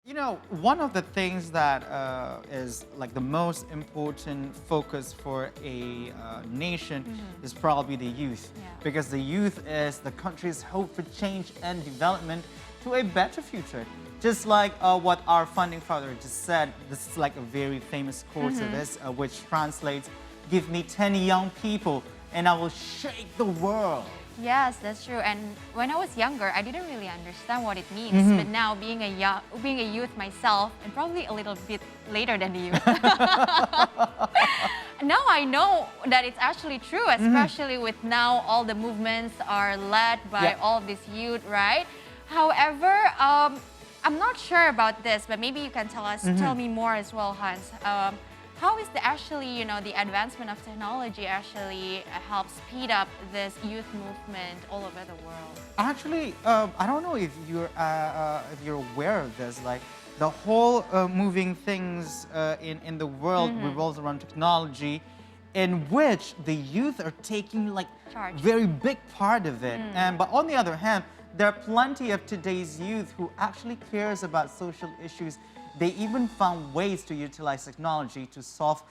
You know, one of the things that is like the most important focus for a nation is probably the youth. Yeah. Because the youth is the country's hope for change and development to a better future. Just like what our founding father just said, this is like a very famous quote of this, which translates, "Give me 10 young people and I will shake the world." Yes, that's true. And when I was younger, I didn't really understand what it means. But now, being a youth myself, and probably a little bit later than the youth, now I know that it's actually true. Especially with now, all the movements are led by all of this youth, right? However, I'm not sure about this, but maybe you can tell me more as well, Hans. How is the advancement of technology actually help speed up this youth movement all over the world? Actually, I don't know if you're aware of this. Like the whole moving things in the world revolves around technology, in which the youth are taking like Charge. very big part of it. And but on the other hand, there are plenty of today's youth who actually cares about social issues. They even found ways to utilize technology to solve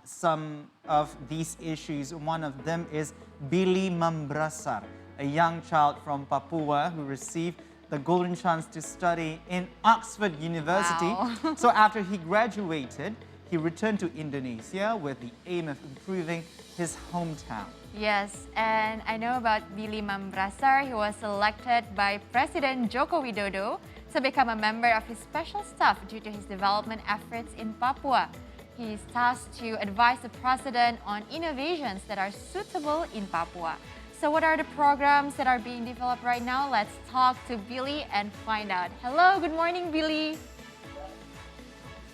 some of these issues. One of them is Billy Mambrasar, a young child from Papua who received the golden chance to study in Oxford University. Wow. So after he graduated, he returned to Indonesia with the aim of improving his hometown. Yes, and I know about Billy Mambrasar. He was selected by President Joko Widodo to become a member of his special staff due to his development efforts in Papua. He is tasked to advise the president on innovations that are suitable in Papua. So what are the programs that are being developed right now? Let's talk to Billy and find out. Hello, good morning, Billy.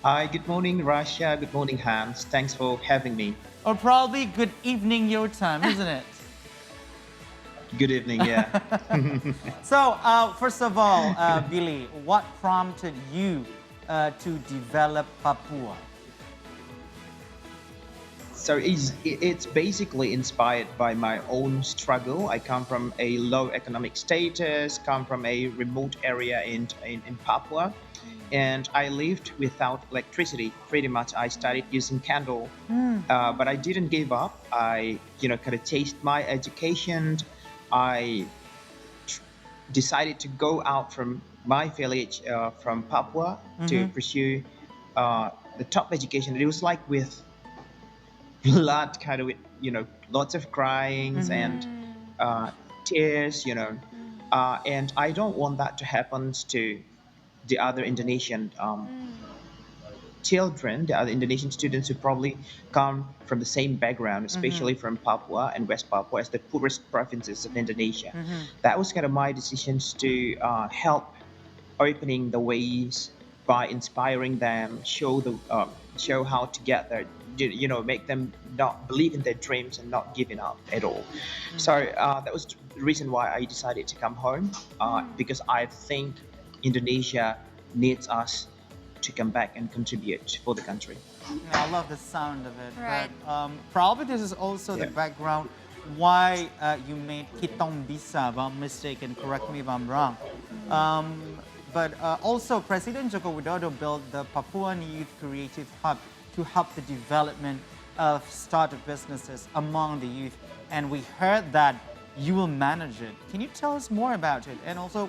Hi, good morning, Russia. Good morning, Hans. Thanks for having me. Or probably good evening your time, isn't it? Good evening, yeah. So, first of all, Billy, what prompted you to develop Papua? So it's basically inspired by my own struggle. I come from a low economic status, come from a remote area in Papua, and I lived without electricity. Pretty much, I started using candle, but I didn't give up. I, kind of chased my education. I decided to go out from my village, from Papua, to pursue the top education. It was like with blood, kind of with, lots of cryings and tears, and I don't want that to happen to the other Indonesian children, the other Indonesian students who probably come from the same background, especially from Papua and West Papua as the poorest provinces of Indonesia. That was kind of my decisions to help opening the ways by inspiring them, show how to get there, make them not believe in their dreams and not giving up at all. So that was the reason why I decided to come home, because I think Indonesia needs us to come back and contribute for the country. I love the sound of it. Right. But probably this is also the background why you made Kitong Bisa, if I'm mistaken, correct me if I'm wrong. But also President Joko Widodo built the Papuan Youth Creative Hub to help the development of startup businesses among the youth. And we heard that you will manage it. Can you tell us more about it? And also,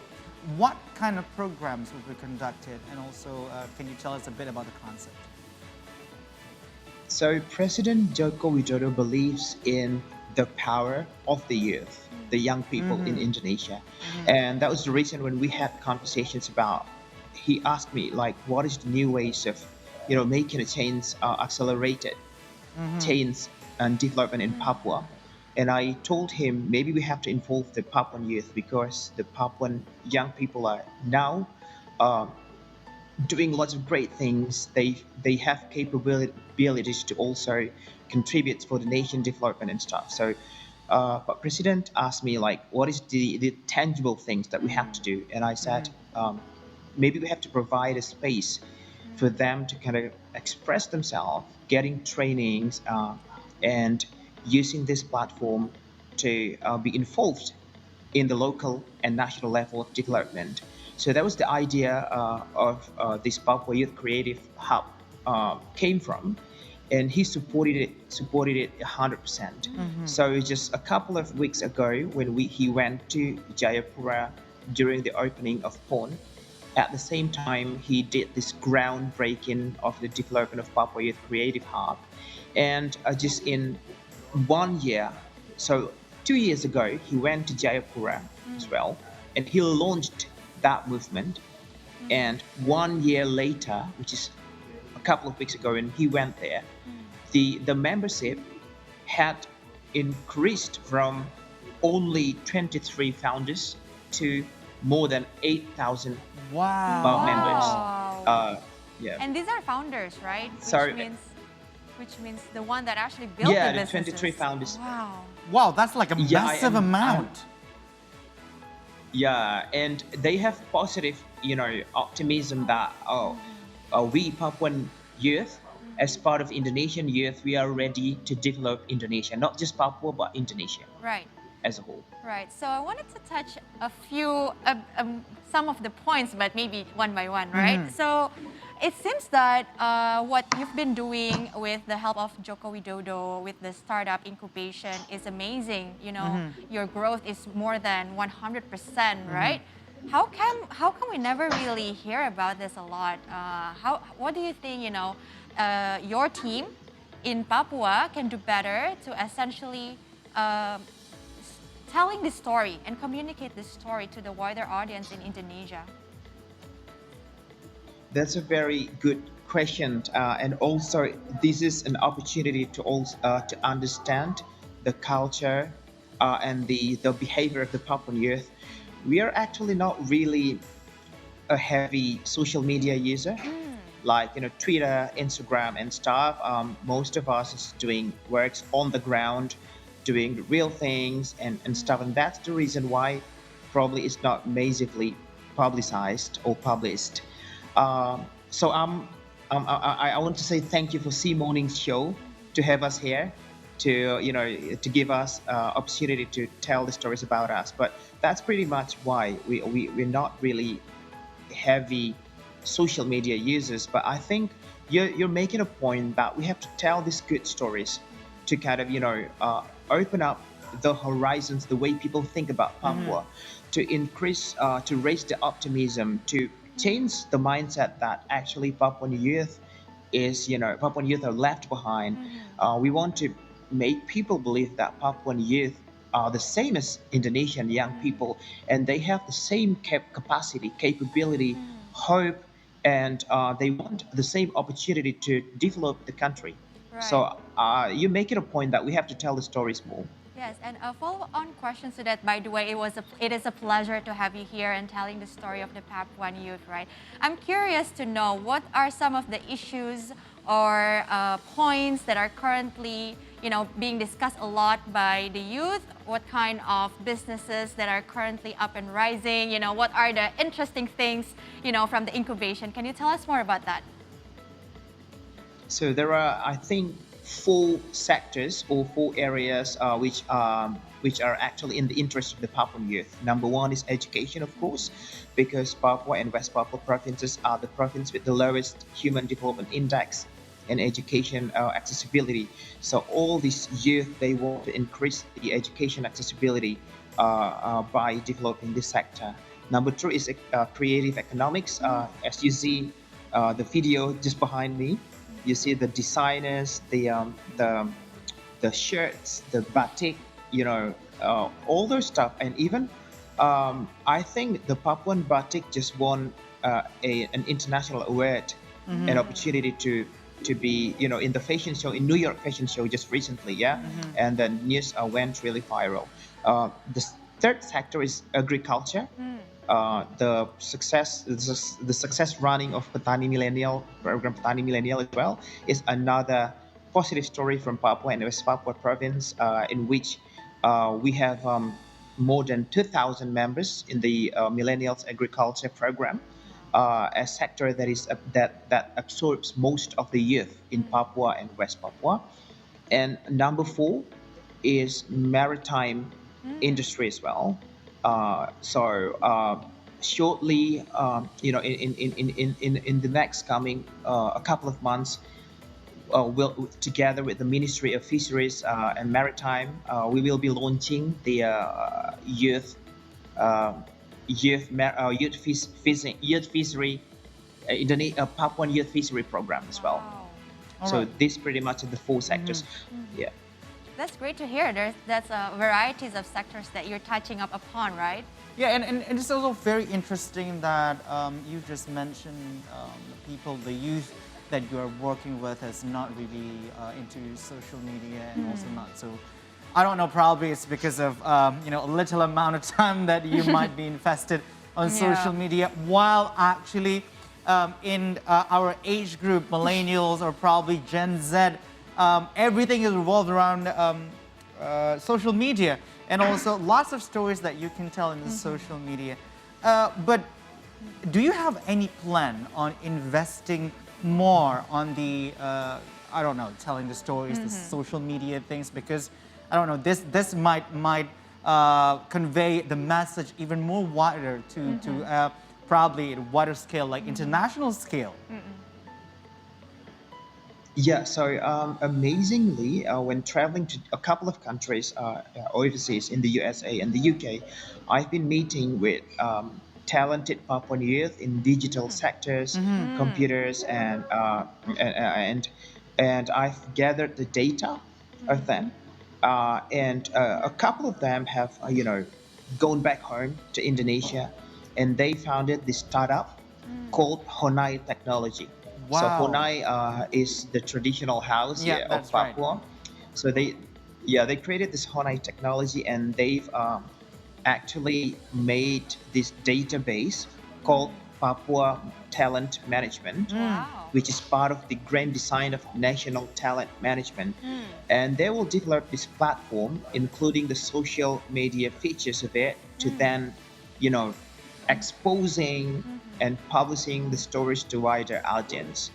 what kind of programs will be conducted? And also, can you tell us a bit about the concept? So President Joko Widodo believes in the power of the youth, the young people in Indonesia. And that was the reason when we had conversations about, he asked me like, what is the new ways of, making a change, accelerated change and development in Papua. And I told him maybe we have to involve the Papuan youth because the Papuan young people are now doing lots of great things. They have capabilities to also contribute for the nation development and stuff. So, but President asked me like, what is the tangible things that we have to do? And I said, maybe we have to provide a space for them to kind of express themselves, getting trainings, and using this platform to be involved in the local and national level of development. So that was the idea of this Papua Youth Creative Hub came from, and he supported it 100%. So just a couple of weeks ago, when he went to Jayapura during the opening of PON, at the same time he did this groundbreaking of the development of Papua Youth Creative Hub, and just in 1 year, so 2 years ago, he went to Jayapura as well, and he launched that movement. And 1 year later, which is a couple of weeks ago, when he went there, the membership had increased from only 23 founders to more than 8,000 Wow. members. Wow. Yeah. And these are founders, right? Sorry. Which means the one that actually built the Yeah, the businesses. 23 founders. Wow. Wow, that's like a Yeah, massive amount. Yeah, and they have positive, optimism that we Papuan youth, as part of Indonesian youth, we are ready to develop Indonesia, not just Papua but Indonesia Right. as a whole. Right. So I wanted to touch some of the points, but maybe one by one, right? So it seems that what you've been doing with the help of Joko Widodo with the startup incubation is amazing. Your growth is more than 100%, right? How come we never really hear about this a lot? What do you think? Your team in Papua can do better to essentially telling the story and communicate this story to the wider audience in Indonesia? That's a very good question, and also this is an opportunity to understand the culture and the behavior of the Papuan youth. We are actually not really a heavy social media user, like Twitter, Instagram, and stuff. Most of us is doing works on the ground, doing real things and stuff, and that's the reason why probably it's not massively publicized or published. So I want to say thank you for C Morning's show to have us here, to give us opportunity to tell the stories about us. But that's pretty much why we're not really heavy social media users. But I think you're making a point that we have to tell these good stories to kind of open up the horizons, the way people think about Papua, to increase, to raise the optimism, to change the mindset that actually Papuan youth are left behind. We want to make people believe that Papuan youth are the same as Indonesian young people, and they have the same capacity, capability, hope, and they want the same opportunity to develop the country. Right. So you make it a point that we have to tell the stories more. Yes, and a follow-on question to that, by the way, it is a pleasure to have you here and telling the story of the Papuan youth, right? I'm curious to know what are some of the issues or points that are currently, being discussed a lot by the youth. What kind of businesses that are currently up and rising? What are the interesting things, from the incubation? Can you tell us more about that? So there are, I think, 4 sectors or 4 areas which are actually in the interest of the Papuan youth. Number 1 is education, of course, because Papua and West Papua provinces are the province with the lowest human development index and education accessibility. So all these youth, they want to increase the education accessibility by developing this sector. Number 2 is creative economics. As you see the video just behind me, you see the designers, the shirts, the batik, all those stuff, and even I think the Papuan batik just won an international award, an opportunity to be in the fashion show, in New York Fashion Show just recently, and the news went really viral. The third sector is agriculture. The success running of Petani Millennial program, Petani Millennial as well, is another positive story from Papua and West Papua province, in which we have more than 2,000 members in the Millennials Agriculture program, a sector that absorbs most of the youth in Papua and West Papua. And number 4 is maritime industry as well. So shortly, in the next coming a couple of months, will together with the Ministry of Fisheries and Maritime, we will be launching the youth uh, youth fishery Papuan youth fishery program as well. Wow. All So right. this pretty much are the four sectors. Yeah. That's great to hear. That's varieties of sectors that you're touching up upon, right? Yeah, and it's also very interesting that you just mentioned people, the youth that you are working with is not really into social media and also not so. I don't know. Probably it's because of a little amount of time that you might be invested on Yeah. social media, while actually in our age group, millennials or probably Gen Z, everything is revolved around social media, and also lots of stories that you can tell in the social media. But do you have any plan on investing more on the, I don't know, telling the stories, the social media things? Because I don't know, this might convey the message even more wider to probably at a wider scale, like international scale. Yeah, so amazingly, when traveling to a couple of countries overseas in the USA and the UK, I've been meeting with talented Papuan youth in digital sectors, computers, and I've gathered the data of them, and a couple of them have gone back home to Indonesia, and they founded this startup called Honai Technology. So Wow. Honai is the traditional house Yeah, here of that's right. Papua. So they created this Honai technology, and they've actually made this database called Papua Talent Management, Wow. which is part of the grand design of national talent management. And they will develop this platform, including the social media features of it, to then, exposing and publishing the stories to wider audience.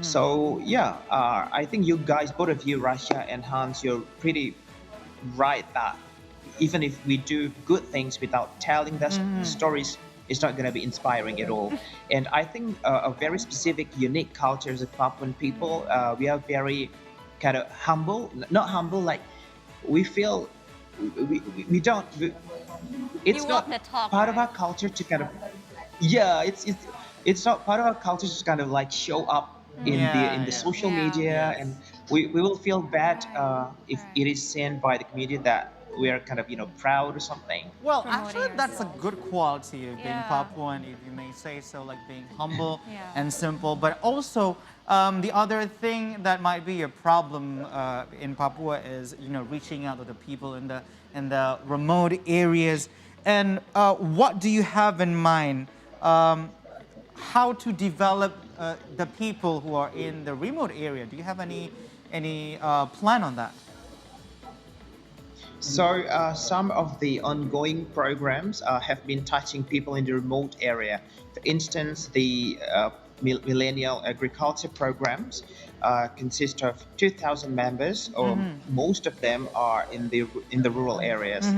So yeah, I think you guys, both of you, Rasha and Hans, you're pretty right that even if we do good things without telling the stories, it's not going to be inspiring at all. And I think a very specific, unique cultures of Papuan people, we are very kind of humble, not humble, like we feel we don't. It's You not walk the talk, part of our right? culture to kind of yeah, it's not part of our culture to kind of like show up in the Yeah. social Yeah. media, Yes. and we will feel bad if Right. it is seen by the community that we are kind of proud or something. Well, Promoting actually, that's a yourself. good quality of being Yeah. Papuan, if you may say so, like being humble Yeah. and simple. But also, the other thing that might be a problem in Papua is, reaching out to the people in the remote areas. And what do you have in mind? How to develop the people who are in the remote area? Do you have any plan on that? So some of the ongoing programs have been touching people in the remote area. For instance, the millennial agriculture programs consist of 2,000 members, or most of them are in the rural areas.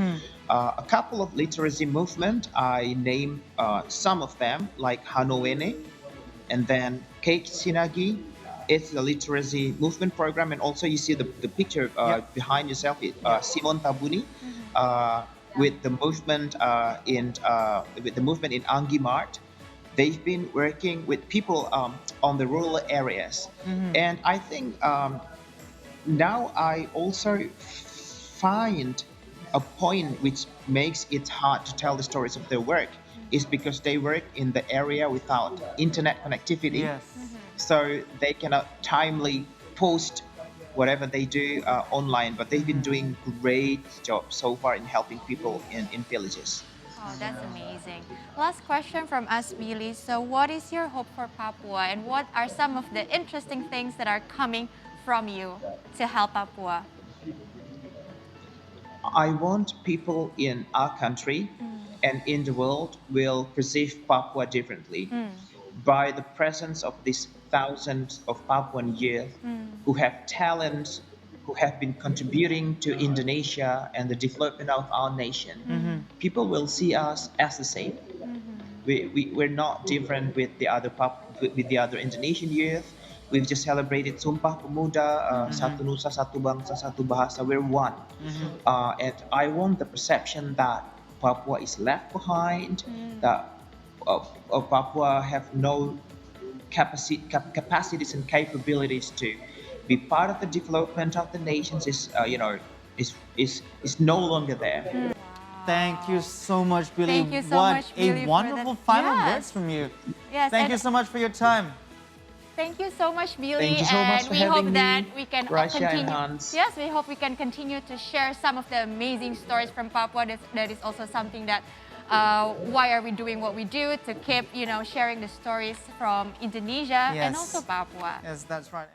A couple of literacy movement, I name some of them, like Hanowene, and then Cake Sinagi. It's the literacy movement program, and also you see the picture Yep. behind yourself, Simon Tabuni, with the movement in Angi Mart. They've been working with people on the rural areas, and I think now I also find a point which makes it hard to tell the stories of their work is because they work in the area without internet connectivity, Yes. so they cannot timely post whatever they do online, but they've been doing great job so far in helping people in villages. Oh, that's amazing. Last question from us, Billy. So, what is your hope for Papua, and what are some of the interesting things that are coming from you to help Papua? I want people in our country and in the world will perceive Papua differently by the presence of these thousands of Papuan youth who have talents, who have been contributing to Indonesia and the development of our nation. People will see us as the same. we're not different with the other with the other Indonesian youth. We've just celebrated Sumpah Pemuda, Satu Nusa, Satu Bangsa, Satu Bahasa. We're one. And I want the perception that Papua is left behind, that Papua have no capacities and capabilities to be part of the development of the nations is no longer there. Thank you so much, Billy. Thank you so what much, Billy, a for wonderful that. final Yes. words from you. Yes, Thank and you so much for your time. thank you so much, Billy. Thank you so much and for we having hope me, that we can Rasha and continue. Hans. Yes, we hope we can continue to share some of the amazing stories from Papua. That is also something that. Why are we doing what we do to keep, sharing the stories from Indonesia and Yes. also Papua? Yes, that's right.